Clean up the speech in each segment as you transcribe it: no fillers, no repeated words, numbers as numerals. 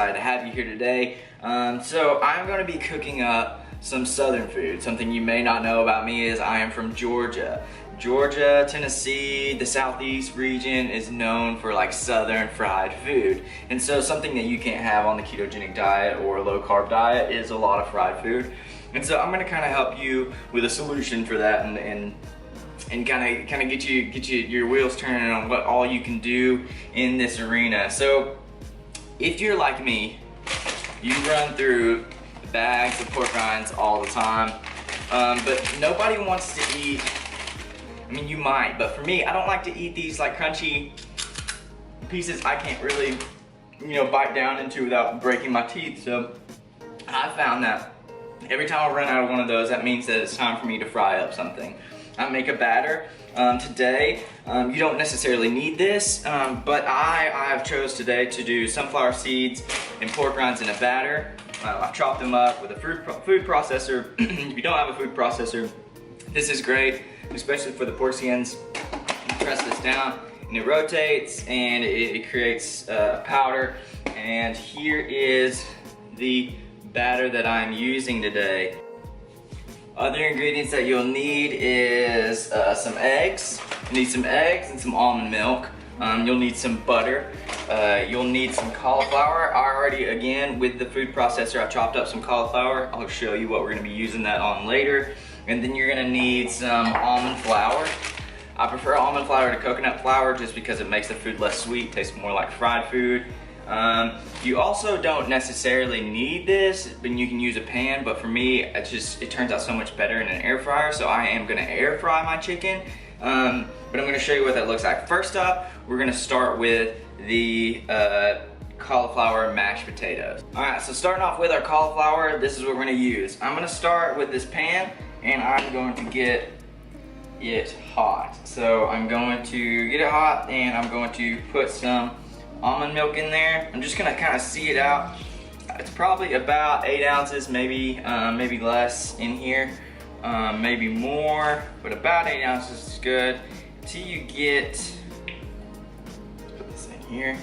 excited to have you here today. So I'm going to be cooking up some southern food. Something you may not know about me is I am from Georgia. Georgia, Tennessee, the southeast region is known for like southern fried food. And so something that you can't have on the ketogenic diet or low carb diet is a lot of fried food. And so I'm going to kind of help you with a solution for that and kind of get your wheels turning on what all you can do in this arena. So if you're like me, you run through bags of pork rinds all the time, but nobody wants to eat. I mean, you might, but for me, I don't like to eat these like crunchy pieces I can't really, bite down into without breaking my teeth. So I found that every time I run out of one of those, that means that it's time for me to fry up something. I make a batter today. You don't necessarily need this, but I have chose today to do sunflower seeds and pork rinds in a batter. I've chopped them up with a food processor. If you don't have a food processor, this is great, especially for the pork skins. You press this down and it rotates and it creates powder. And here is the batter that I'm using today. Other ingredients that you'll need is some eggs. You need some eggs and some almond milk. You'll need some butter. You'll need some cauliflower. I already, again, with the food processor, I chopped up some cauliflower. I'll show you what we're gonna be using that on later. And then you're gonna need some almond flour. I prefer almond flour to coconut flour just because it makes the food less sweet, tastes more like fried food. You also don't necessarily need this, but you can use a pan, but for me, it turns out so much better in an air fryer, so I am gonna air fry my chicken. But I'm gonna show you what that looks like. First up, we're gonna start with the cauliflower mashed potatoes. All right, so starting off with our cauliflower, this is what we're gonna use. I'm gonna start with this pan, and I'm going to get it hot. So I'm going to get it hot, and I'm going to put some almond milk in there. I'm just gonna kind of see it out. It's probably about 8 ounces, maybe less in here, maybe more, but about 8 ounces is good. Until you get, let's put this in here,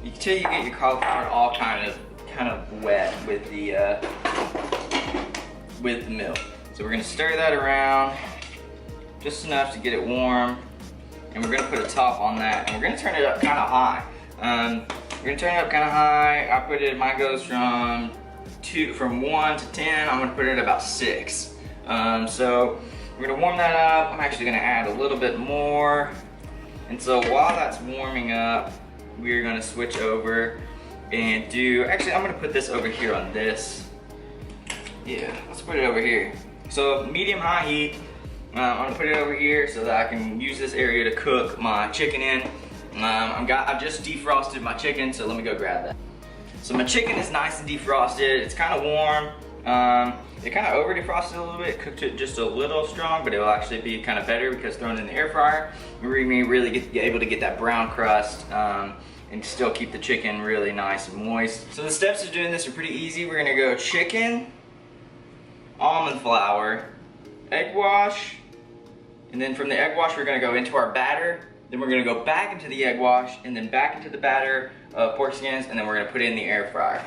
until you get your cauliflower all kind of wet with the milk. So we're gonna stir that around just enough to get it warm, and we're gonna put a top on that, and we're gonna turn it up kind of high. We're gonna turn it up kind of high. I put it, mine goes from 1 to 10. I'm gonna put it at about 6. So we're gonna warm that up. I'm actually gonna add a little bit more. And so while that's warming up, we're gonna switch over and actually I'm gonna put this over here on this. Yeah, let's put it over here. So medium-high heat. I'm gonna put it over here so that I can use this area to cook my chicken in. I've just defrosted my chicken, so let me go grab that. So my chicken is nice and defrosted. It's kind of warm. It kind of over defrosted a little bit, cooked it just a little strong, but it will actually be kind of better because thrown in the air fryer, we're gonna really be able to get that brown crust and still keep the chicken really nice and moist. So the steps of doing this are pretty easy. We're gonna go chicken, almond flour, egg wash, and then from the egg wash we're gonna go into our batter. Then we're gonna go back into the egg wash and then back into the batter of pork skins, and then we're gonna put it in the air fryer.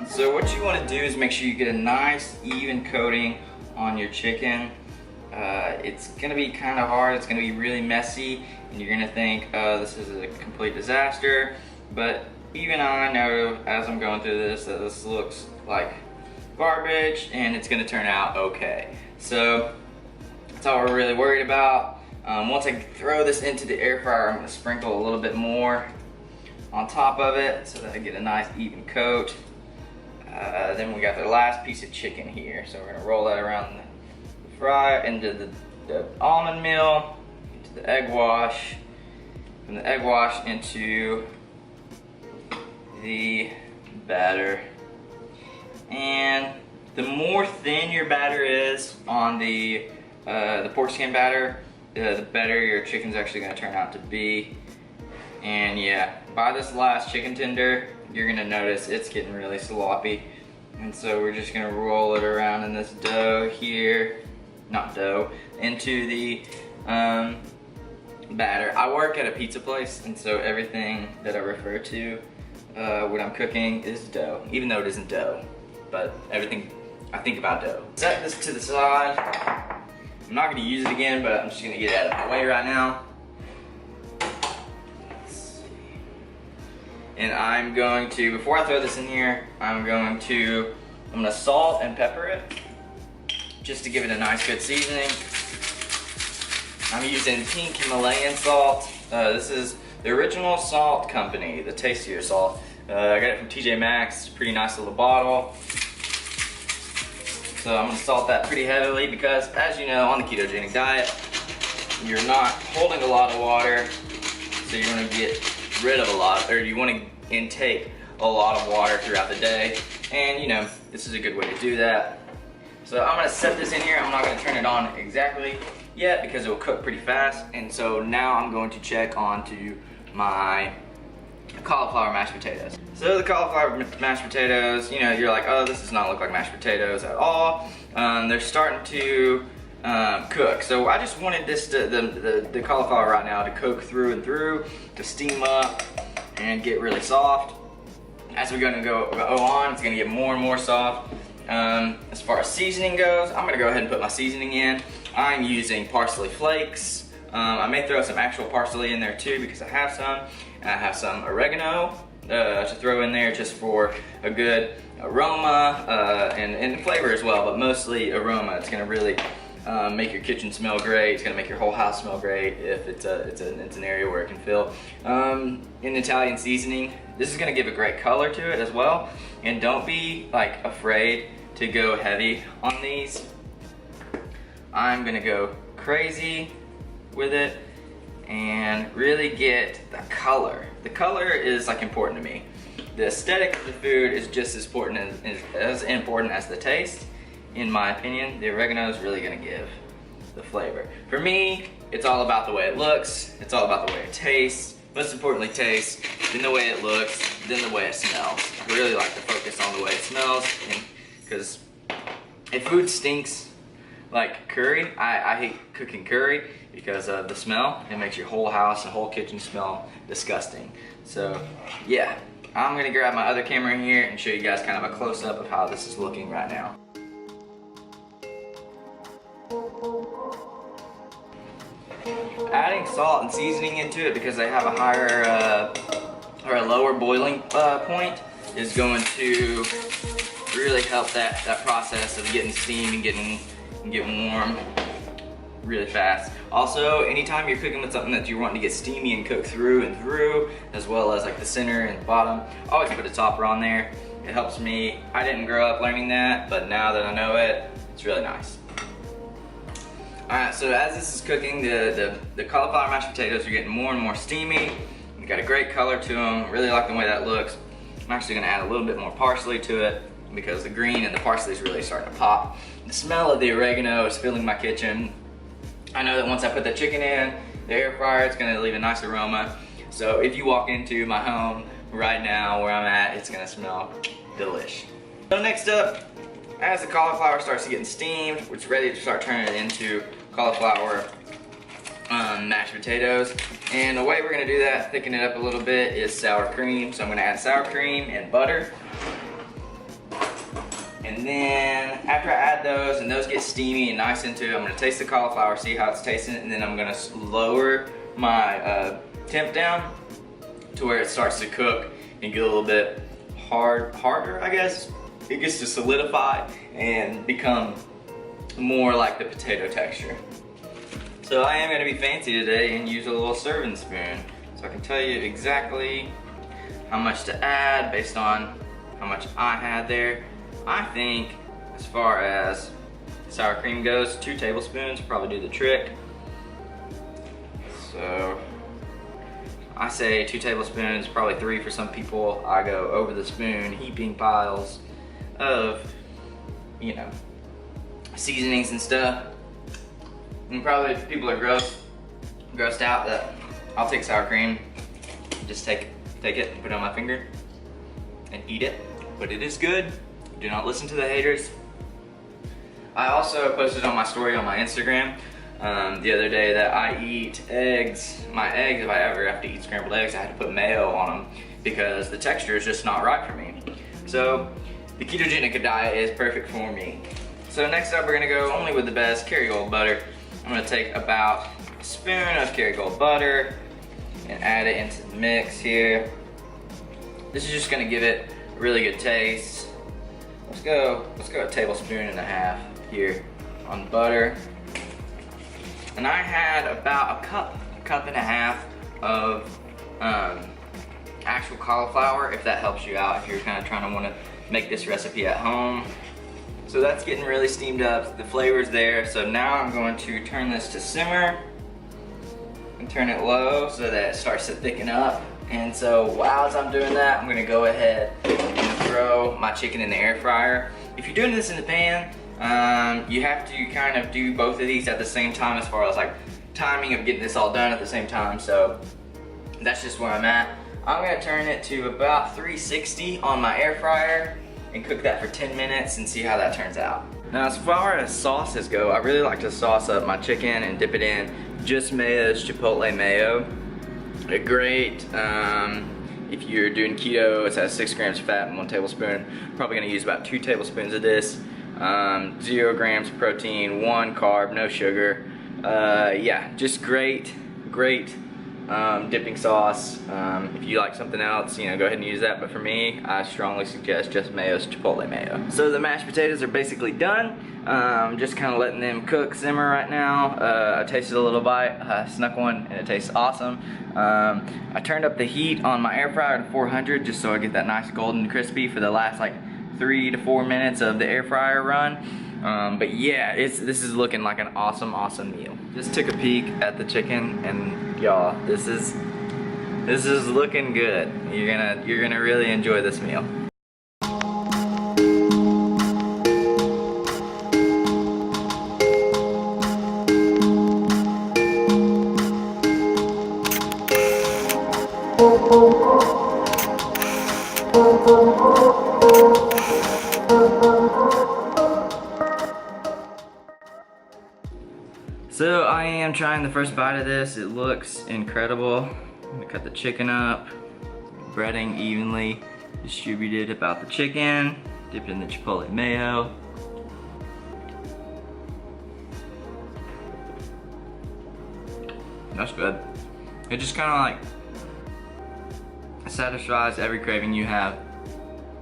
So what you wanna do is make sure you get a nice even coating on your chicken. It's gonna be kind of hard, it's gonna be really messy, and you're gonna think, oh, this is a complete disaster. But even I know as I'm going through this that this looks like garbage and it's gonna turn out okay. So that's all we're really worried about. Once I throw this into the air fryer, I'm gonna sprinkle a little bit more on top of it so that I get a nice even coat. Then we got the last piece of chicken here, so we're gonna roll that around the fry into the almond meal, into the egg wash, from the egg wash into the batter. And the more thin your batter is on the pork skin batter, the better your chicken's actually going to turn out to be. And yeah, by this last chicken tender, you're gonna notice it's getting really sloppy. And so we're just gonna roll it around in this dough here, not dough, into the batter. I work at a pizza place, and so everything that I refer to when I'm cooking is dough, even though it isn't dough, but everything I think about dough. Set this to the side. I'm not gonna use it again, but I'm just gonna get it out of the way right now. Let's see. And I'm going to, before I throw this in here, I'm gonna salt and pepper it, just to give it a nice good seasoning. I'm using pink Himalayan salt. This is the Original Salt Company, the tastier salt. I got it from TJ Maxx, pretty nice little bottle. So I'm gonna salt that pretty heavily because, as you know, on the ketogenic diet, you're not holding a lot of water, so you're gonna get rid of a lot, or you wanna intake a lot of water throughout the day. And you know, this is a good way to do that. So I'm gonna set this in here. I'm not gonna turn it on exactly yet because it will cook pretty fast. And so now I'm going to check onto my cauliflower mashed potatoes. So the cauliflower mashed potatoes, you know, you're like, oh, this does not look like mashed potatoes at all. They're starting to cook. So I just wanted this the cauliflower right now to cook through and through, to steam up and get really soft. As we're gonna go on, it's gonna get more and more soft. As far as seasoning goes, I'm gonna go ahead and put my seasoning in. I'm using parsley flakes. I may throw some actual parsley in there too because I have some. And I have some oregano to throw in there just for a good aroma and flavor as well, but mostly aroma. It's gonna really make your kitchen smell great. It's gonna make your whole house smell great if it's an area where it can fill. In Italian seasoning, this is gonna give a great color to it as well. And don't be like afraid to go heavy on these. I'm gonna go crazy with it and really get the color. The color is like important to me. The aesthetic of the food is just as important as the taste. In my opinion, the oregano is really gonna give the flavor. For me, it's all about the way it looks, it's all about the way it tastes, most importantly taste, then the way it looks, then the way it smells. I really like to focus on the way it smells, because if food stinks like curry, I hate cooking curry because of the smell. It makes your whole house, the whole kitchen smell disgusting. So yeah, I'm gonna grab my other camera in here and show you guys kind of a close-up of how this is looking right now. Adding salt and seasoning into it because they have a higher or a lower boiling point is going to really help that process of getting steam and getting warm really fast. Also, anytime you're cooking with something that you're wanting to get steamy and cook through and through, as well as like the center and the bottom, always put a topper on there. It helps me. I didn't grow up learning that, but now that I know it, it's really nice. Alright, so as this is cooking, the cauliflower mashed potatoes are getting more and more steamy. They got a great color to them. Really like the way that looks. I'm actually gonna add a little bit more parsley to it because the green and the parsley is really starting to pop. The smell of the oregano is filling my kitchen. I know that once I put the chicken in the air fryer, it's gonna leave a nice aroma. So if you walk into my home right now where I'm at, it's gonna smell delish. So next up, as the cauliflower starts to get steamed, it's ready to start turning it into cauliflower mashed potatoes. And the way we're gonna do that, thicken it up a little bit, is sour cream. So I'm gonna add sour cream and butter. And then after I add those and those get steamy and nice into it, I'm gonna taste the cauliflower, see how it's tasting, and then I'm gonna lower my temp down to where it starts to cook and get a little bit harder, I guess. It gets to solidify and become more like the potato texture. So I am gonna be fancy today and use a little serving spoon. So I can tell you exactly how much to add based on how much I had there. I think as far as sour cream goes, 2 tablespoons probably do the trick. So I say 2 tablespoons, probably 3 for some people. I go over the spoon, heaping piles of, you know, seasonings and stuff. And probably if people are grossed out, that I'll take sour cream. just take it, put it on my finger, and eat it. But it is good. Do not listen to the haters. I also posted on my story on my Instagram the other day that I eat eggs. My eggs, if I ever have to eat scrambled eggs, I had to put mayo on them because the texture is just not right for me. So the ketogenic diet is perfect for me. So next up, we're gonna go only with the best, Kerrygold butter. I'm gonna take about a spoon of Kerrygold butter and add it into the mix here. This is just gonna give it a really good taste. Let's go a tablespoon and a half here on butter. And I had about a cup and a half of actual cauliflower, if that helps you out, if you're kind of trying to want to make this recipe at home. So that's getting really steamed up, the flavor's there. So now I'm going to turn this to simmer and turn it low so that it starts to thicken up. And so while I'm doing that, I'm gonna go ahead and throw my chicken in the air fryer. If you're doing this in the pan, you have to kind of do both of these at the same time as far as like timing of getting this all done at the same time. So that's just where I'm at. I'm gonna turn it to about 360 on my air fryer and cook that for 10 minutes and see how that turns out. Now, as far as sauces go, I really like to sauce up my chicken and dip it in just Mayo's Chipotle mayo. A great, if you're doing keto, it has 6 grams of fat and 1 tablespoon. Probably gonna use about 2 tablespoons of this. 0 grams of protein, 1 carb, no sugar. Yeah, just great dipping sauce. If you like something else, you know, go ahead and use that. But for me, I strongly suggest just Mayo's Chipotle mayo. So the mashed potatoes are basically done. Just kind of letting them cook, simmer right now. I tasted a little bite, snuck one, and it tastes awesome. I turned up the heat on my air fryer to 400 just so I get that nice golden crispy for the last like 3 to 4 minutes of the air fryer run. But yeah, this is looking like an awesome meal. Just took a peek at the chicken, and y'all, this is looking good. You're gonna really enjoy this meal. So I am trying the first bite of this. It looks incredible. I'm gonna cut the chicken up, breading evenly distributed about the chicken, dip it in the Chipotle mayo. That's good. It just kind of like satisfies every craving you have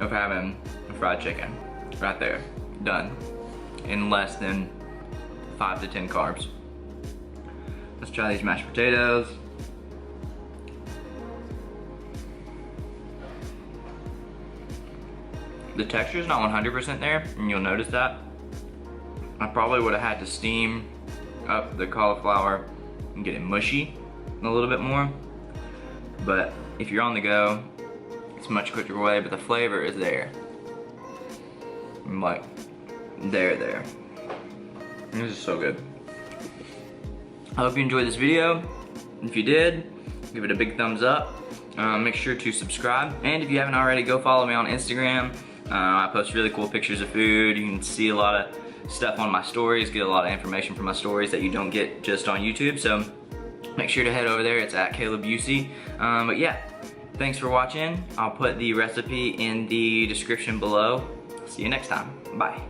of having a fried chicken. Right there, done. In less than 5 to 10 carbs. Let's try these mashed potatoes. The texture is not 100% there, and you'll notice that. I probably would have had to steam up the cauliflower and get it mushy a little bit more. But if you're on the go, it's a much quicker way, but the flavor is there. I'm like, there. This is so good. I hope you enjoyed this video. If you did, give it a big thumbs up. Make sure to subscribe. And if you haven't already, go follow me on Instagram. I post really cool pictures of food. You can see a lot of stuff on my stories, get a lot of information from my stories that you don't get just on YouTube. So make sure to head over there. It's at Caleb Busey. But yeah, thanks for watching. I'll put the recipe in the description below. See you next time. Bye.